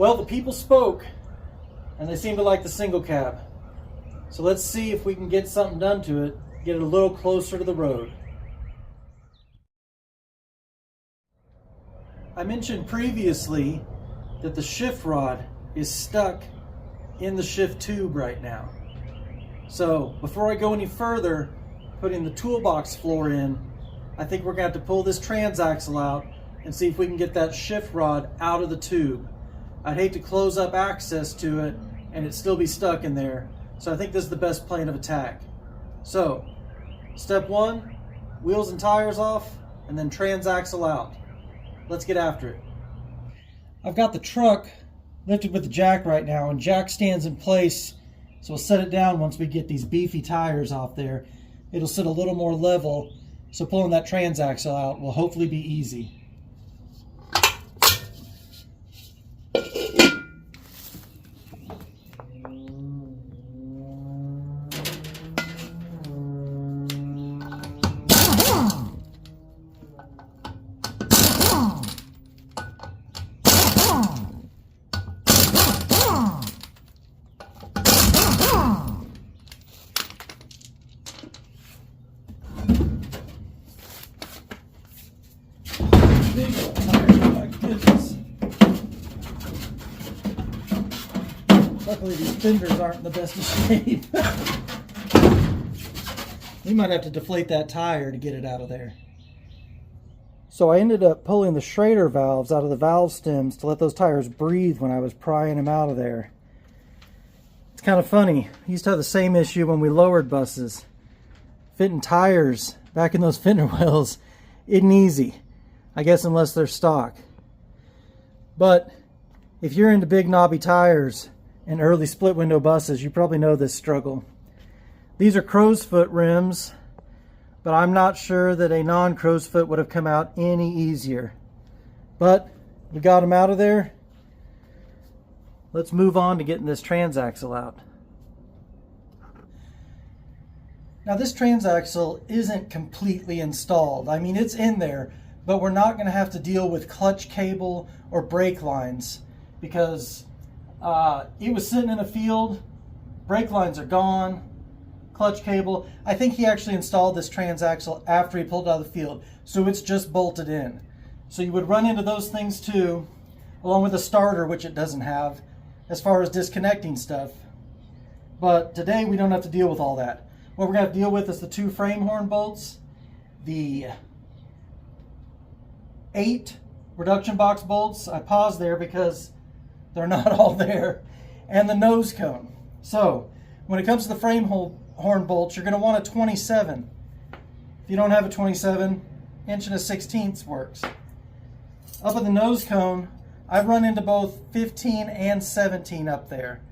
Well, the people spoke, and they seem to like the single cab. So let's see if we can get something done to it, get it a little closer to the road. I mentioned previously that the shift rod is stuck in the shift tube right now. So before I go any further, putting the toolbox floor in, I think we're going to have to pull this transaxle out and see if we can get that shift rod out of the tube. I'd hate to close up access to it and it still be stuck in there. So I think this is the best plan of attack. So step one, wheels and tires off, and then transaxle out. Let's get after it. I've got the truck lifted with the jack right now, and jack stands in place, so we'll set it down once we get these beefy tires off there. It'll sit a little more level, so pulling that transaxle out will hopefully be easy. Luckily these fenders aren't in the best of shape. We might have to deflate that tire to get it out of there. So I ended up pulling the Schrader valves out of the valve stems to let those tires breathe when I was prying them out of there. It's kind of funny. I used to have the same issue when we lowered buses. Fitting tires back in those fender wells isn't easy, I guess, unless they're stock. But if you're into big knobby tires and early split window buses, you probably know this struggle. These are crow's foot rims, but I'm not sure that a non-crow's foot would have come out any easier. But we got them out of there. Let's move on to getting this transaxle out. Now this transaxle isn't completely installed. I mean, it's in there, but we're not going to have to deal with clutch cable or brake lines because it was sitting in a field, brake lines are gone, clutch cable. I think he actually installed this transaxle after he pulled it out of the field, so it's just bolted in. So you would run into those things too, along with a starter, which it doesn't have, as far as disconnecting stuff. But today we don't have to deal with all that. What we're going to have to deal with is the two frame horn bolts, the 8 reduction box bolts. I paused there because they're not all there, and the nose cone. So when it comes to the frame horn bolts, you're going to want a 27. If you don't have a 27, 1/16 works. Up at the nose cone, I've run into both 15 and 17 up there.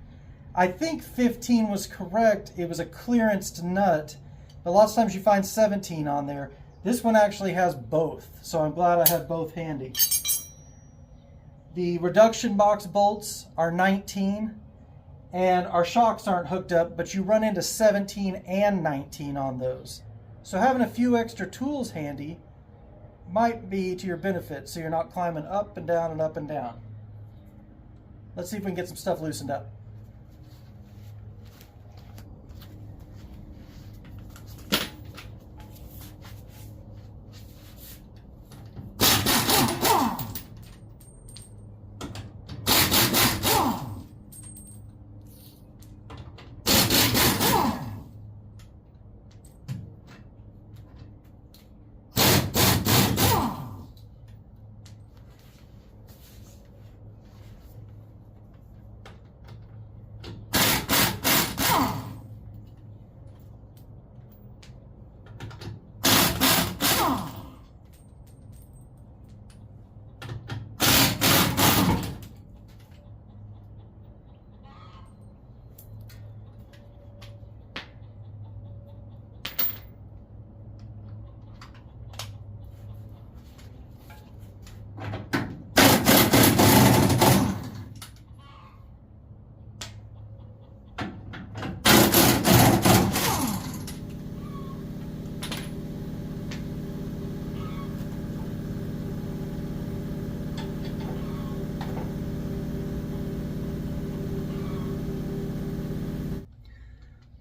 I think 15 was correct. It was a clearance nut, but lots of times you find 17 on there. This one actually has both, so I'm glad I had both handy. The reduction box bolts are 19, and our shocks aren't hooked up, but you run into 17 and 19 on those. So having a few extra tools handy might be to your benefit, so you're not climbing up and down and up and down. Let's see if we can get some stuff loosened up.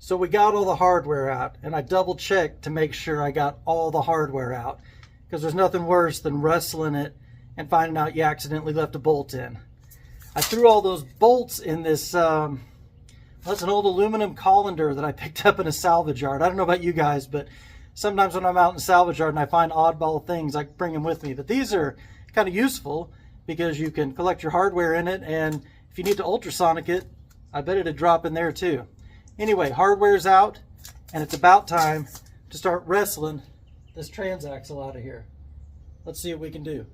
So we got all the hardware out, and I double checked to make sure I got all the hardware out, because there's nothing worse than wrestling it and finding out you accidentally left a bolt in. I threw all those bolts in this, that's an old aluminum colander that I picked up in a salvage yard. I don't know about you guys, but sometimes when I'm out in a salvage yard and I find oddball things, I bring them with me. But these are kind of useful because you can collect your hardware in it, and if you need to ultrasonic it, I bet it'd drop in there too. Anyway, hardware's out, and it's about time to start wrestling this transaxle out of here. Let's see what we can do.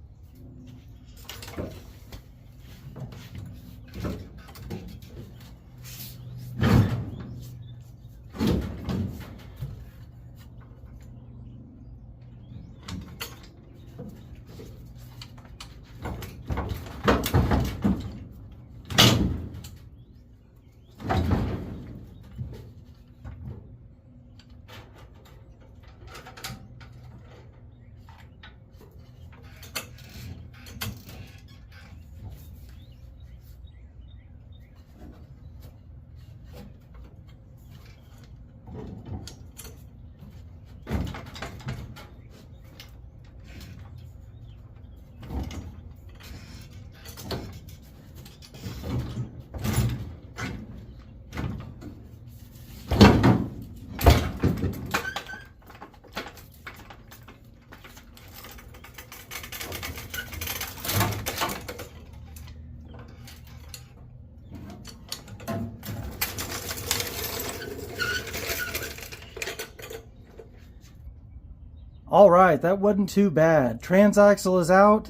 All right, that wasn't too bad. Transaxle is out.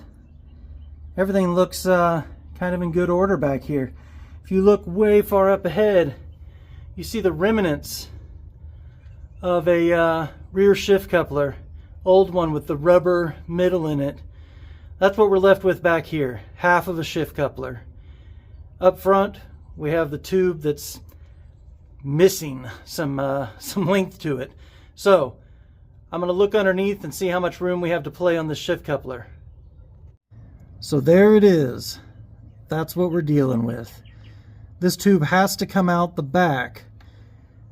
Everything looks kind of in good order back here. If you look way far up ahead, you see the remnants of a rear shift coupler, old one with the rubber middle in it. That's what we're left with back here, half of a shift coupler. Up front, we have the tube that's missing some length to it. So I'm going to look underneath and see how much room we have to play on the shift coupler. So there it is. That's what we're dealing with. This tube has to come out the back.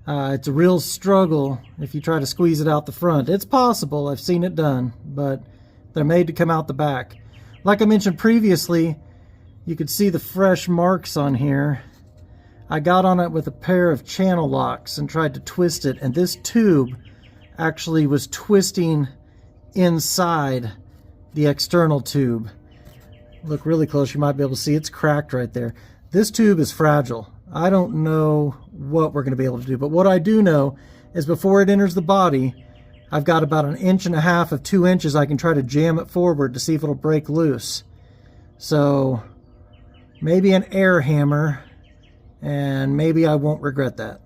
It's a real struggle if you try to squeeze it out the front. It's possible, I've seen it done, but they're made to come out the back. Like I mentioned previously, you could see the fresh marks on here. I got on it with a pair of channel locks and tried to twist it, and this tube actually was twisting inside the external tube. Look really close, you might be able to see it's cracked right there. This tube is fragile. I don't know what we're going to be able to do, but what I do know is before it enters the body, I've got about 1.5 inches of 2 inches. I can try to jam it forward to see if it'll break loose. So maybe an air hammer, and maybe I won't regret that.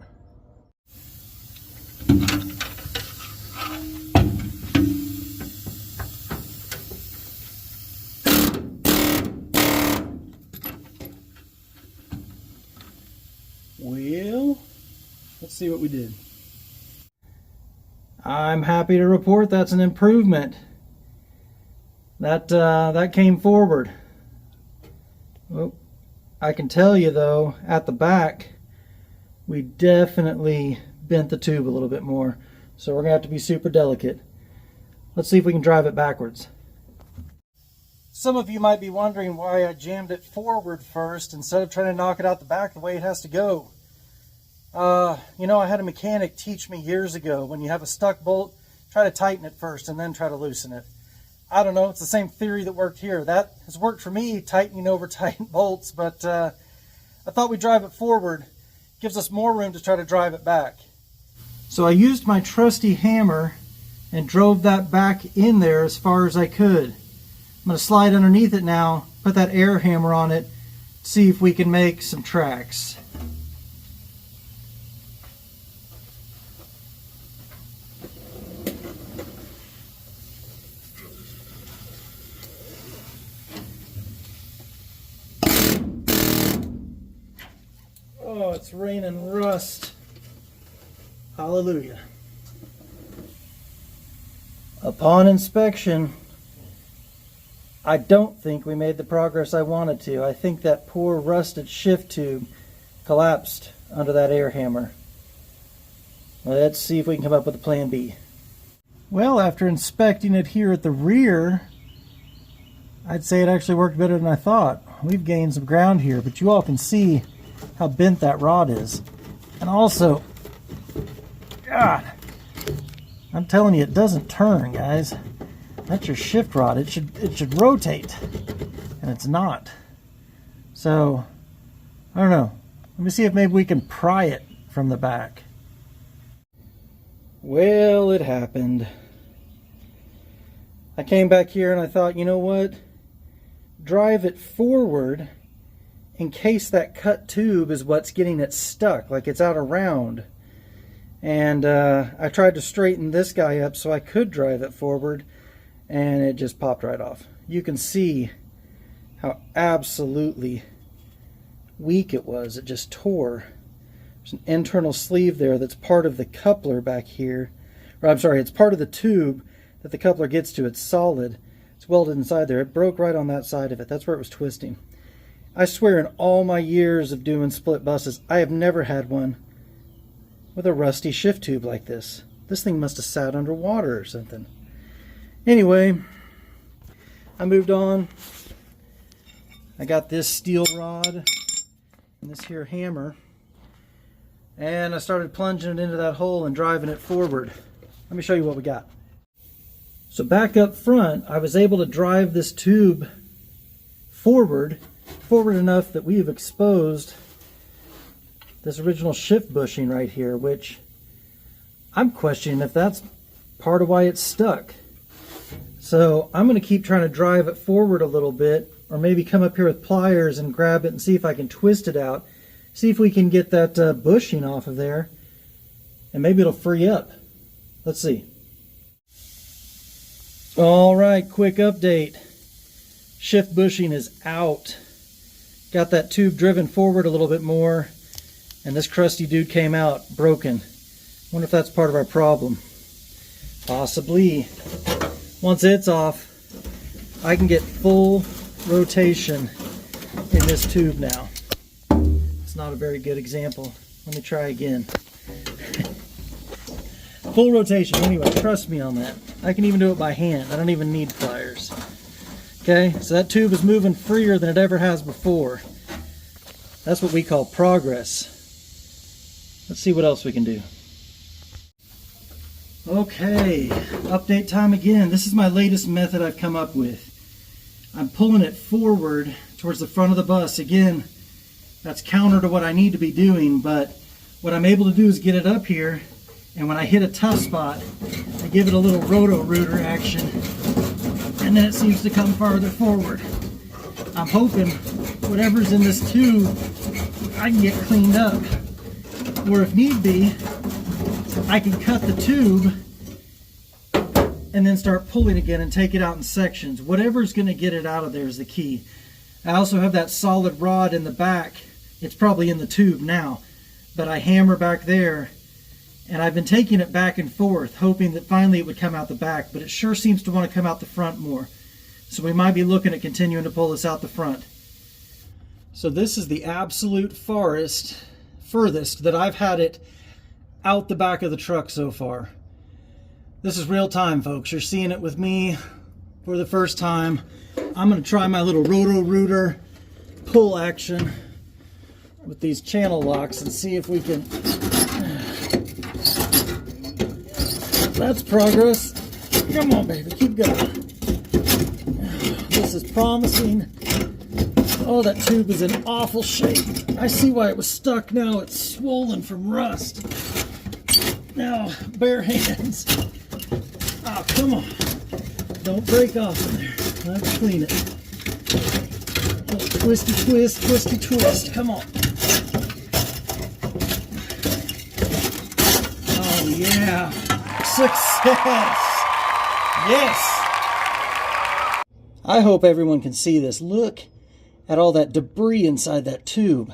Well, let's see what we did. I'm happy to report that's an improvement. That came forward. Oh, I can tell you though, at the back, we definitely bent the tube a little bit more. So we're gonna have to be super delicate. Let's see if we can drive it backwards. Some of you might be wondering why I jammed it forward first instead of trying to knock it out the back the way it has to go. You know, I had a mechanic teach me years ago, when you have a stuck bolt, try to tighten it first and then try to loosen it. I don't know, it's the same theory that worked here. That has worked for me, tightening over tight bolts, but I thought we'd drive it forward. Gives us more room to try to drive it back. So I used my trusty hammer and drove that back in there as far as I could. I'm going to slide underneath it now, put that air hammer on it, see if we can make some tracks. Oh, it's raining rust. Hallelujah. Upon inspection, I don't think we made the progress I wanted to. I think that poor rusted shift tube collapsed under that air hammer. Let's see if we can come up with a plan B. Well, after inspecting it here at the rear, I'd say it actually worked better than I thought. We've gained some ground here, but you all can see how bent that rod is. And also, God, I'm telling you, it doesn't turn, guys. That's your shift rod. It should rotate, and it's not. So, I don't know. Let me see if maybe we can pry it from the back. Well, it happened. I came back here and I thought, you know what? Drive it forward in case that cut tube is what's getting it stuck, like it's out around. And I tried to straighten this guy up so I could drive it forward, and it just popped right off. You can see how absolutely weak it was. It just tore. There's an internal sleeve there that's part of the coupler back here. Or I'm sorry, it's part of the tube that the coupler gets to. It's solid. It's welded inside there. It broke right on that side of it. That's where it was twisting. I swear in all my years of doing split buses, I have never had one with a rusty shift tube like this. This thing must have sat underwater or something. Anyway, I moved on. I got this steel rod and this here hammer, and I started plunging it into that hole and driving it forward. Let me show you what we got. So back up front, I was able to drive this tube forward enough that we have exposed this original shift bushing right here, which I'm questioning if that's part of why it's stuck. So I'm going to keep trying to drive it forward a little bit, or maybe come up here with pliers and grab it and see if I can twist it out. See if we can get that bushing off of there, and maybe it'll free up. Let's see. All right, quick update. Shift bushing is out. Got that tube driven forward a little bit more, and this crusty dude came out broken. Wonder if that's part of our problem. Possibly. Once it's off, I can get full rotation in this tube now. It's not a very good example. Let me try again. Full rotation. Anyway, trust me on that. I can even do it by hand. I don't even need pliers. Okay, so that tube is moving freer than it ever has before. That's what we call progress. Let's see what else we can do. Okay, update time again. This is my latest method I've come up with. I'm pulling it forward towards the front of the bus. Again, that's counter to what I need to be doing, but what I'm able to do is get it up here, and when I hit a tough spot, I give it a little roto-rooter action, and then it seems to come farther forward. I'm hoping whatever's in this tube, I can get cleaned up. Or if need be, I can cut the tube and then start pulling again and take it out in sections. Whatever's going to get it out of there is the key. I also have that solid rod in the back. It's probably in the tube now, but I hammer back there, and I've been taking it back and forth, hoping that finally it would come out the back, but it sure seems to want to come out the front more. So we might be looking at continuing to pull this out the front. So this is the absolute furthest that I've had it out the back of the truck so far. This is real time, folks. You're seeing it with me for the first time. I'm going to try my little roto-rooter pull action with these channel locks and see if we can... That's progress. Come on, baby, keep going. This is promising. Oh, that tube is in awful shape. I see why it was stuck now. It's swollen from rust. Now, bare hands. Oh, come on. Don't break off in there. Let's clean it. Oh, twisty twist, twisty twist. Come on. Oh, yeah. Success. Yes. I hope everyone can see this. Look at all that debris inside that tube.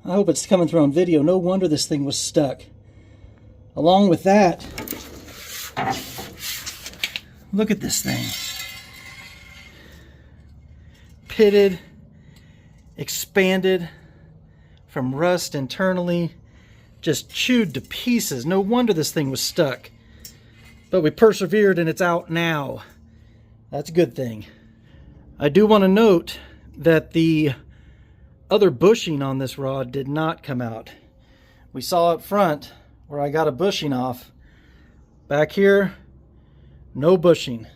I hope it's coming through on video. No wonder this thing was stuck. Along with that, look at this thing. Pitted, expanded from rust internally. just chewed to pieces. No wonder this thing was stuck. But we persevered and it's out now. That's a good thing. I do want to note that the other bushing on this rod did not come out. We saw up front where I got a bushing off. Back here, no bushing.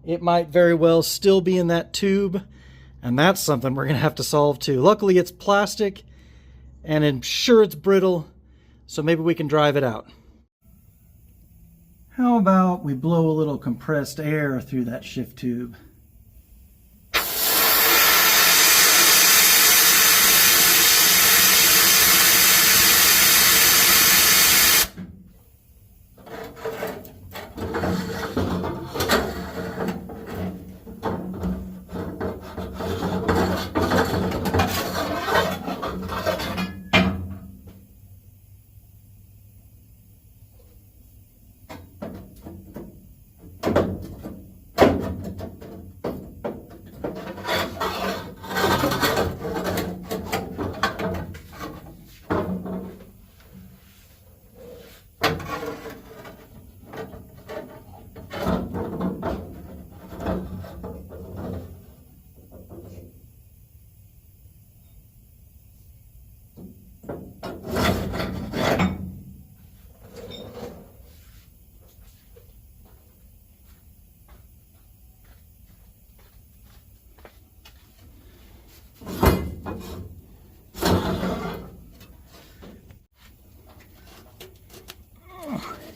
It might very well still be in that tube, and that's something we're going to have to solve too. Luckily it's plastic, and I'm sure it's brittle, so maybe we can drive it out. How about we blow a little compressed air through that shift tube?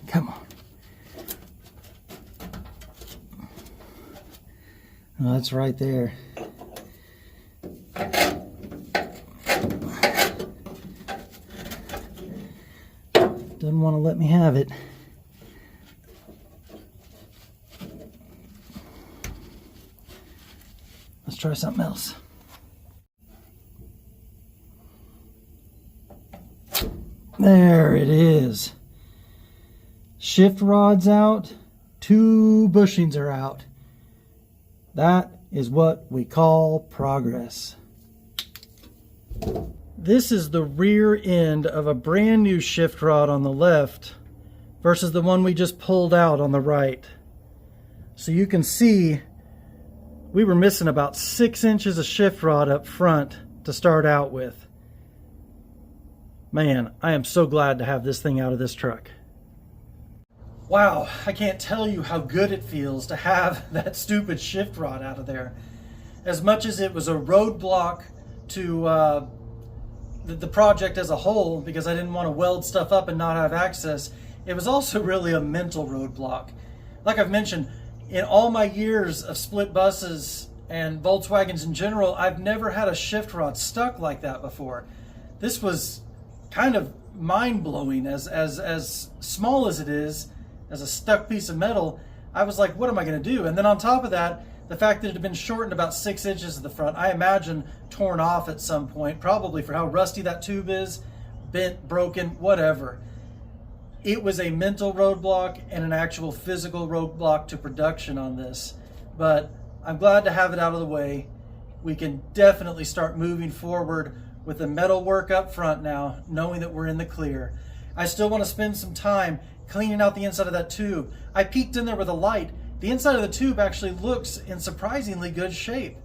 Come on. Oh, that's right there. Doesn't want to let me have it. Let's try something else. There it is. Shift rod's out, 2 bushings are out. That is what we call progress. This is the rear end of a brand new shift rod on the left versus the one we just pulled out on the right. So you can see we were missing about 6 inches of shift rod up front to start out with. Man, I am so glad to have this thing out of this truck. Wow, I can't tell you how good it feels to have that stupid shift rod out of there. As much as it was a roadblock to the project as a whole, because I didn't want to weld stuff up and not have access, it was also really a mental roadblock. Like I've mentioned, in all my years of split buses and Volkswagens in general, I've never had a shift rod stuck like that before. This was kind of mind-blowing. As small as it is, as a stuck piece of metal, I was like, what am I going to do? And then on top of that, the fact that it had been shortened about 6 inches at the front, I imagine torn off at some point, probably for how rusty that tube is, bent, broken, whatever. It was a mental roadblock and an actual physical roadblock to production on this. But I'm glad to have it out of the way. We can definitely start moving forward with the metal work up front now, knowing that we're in the clear. I still want to spend some time cleaning out the inside of that tube. I peeked in there with a light. The inside of the tube actually looks in surprisingly good shape.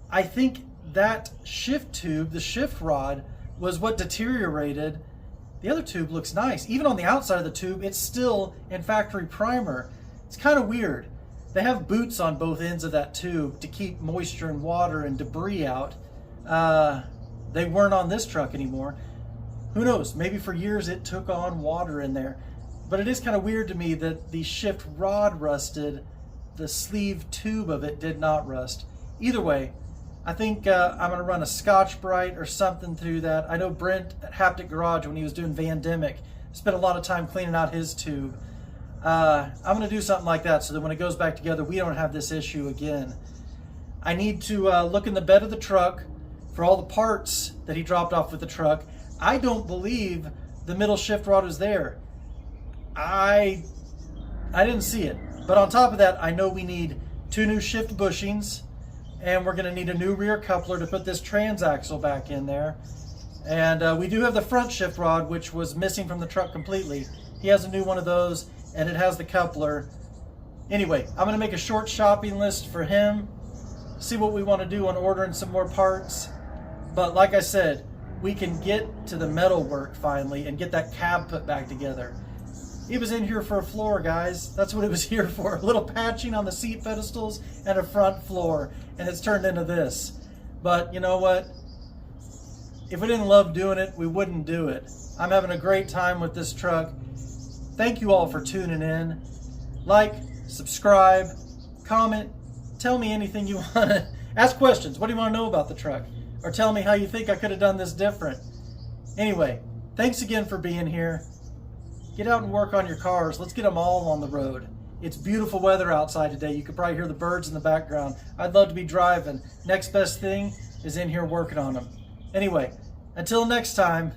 I think that shift tube, the shift rod, was what deteriorated. The other tube looks nice. Even on the outside of the tube, it's still in factory primer. It's kind of weird. They have boots on both ends of that tube to keep moisture and water and debris out. They weren't on this truck anymore. Who knows? Maybe for years it took on water in there. But it is kind of weird to me that the shift rod rusted, the sleeve tube of it did not rust. Either way, I think I'm going to run a Scotch-Brite or something through that. I know Brent at Haptic Garage, when he was doing Vandemic, spent a lot of time cleaning out his tube. I'm going to do something like that so that when it goes back together, we don't have this issue again. I need to look in the bed of the truck for all the parts that he dropped off with the truck. I don't believe the middle shift rod was there. I didn't see it. But on top of that, I know we need 2 new shift bushings, and we're going to need a new rear coupler to put this transaxle back in there. And we do have the front shift rod, which was missing from the truck completely. He has a new one of those, and it has the coupler. Anyway, I'm going to make a short shopping list for him, see what we want to do on ordering some more parts. But like I said, we can get to the metal work finally and get that cab put back together. It was in here for a floor, guys. That's what it was here for. A little patching on the seat pedestals and a front floor, and it's turned into this. But you know what? If we didn't love doing it, we wouldn't do it. I'm having a great time with this truck. Thank you all for tuning in. Like, subscribe, comment, tell me anything you want to. Ask questions. What do you want to know about the truck? Or tell me how you think I could have done this different. Anyway, thanks again for being here. Get out and work on your cars. Let's get them all on the road. It's beautiful weather outside today. You could probably hear the birds in the background. I'd love to be driving. Next best thing is in here working on them. Anyway, until next time,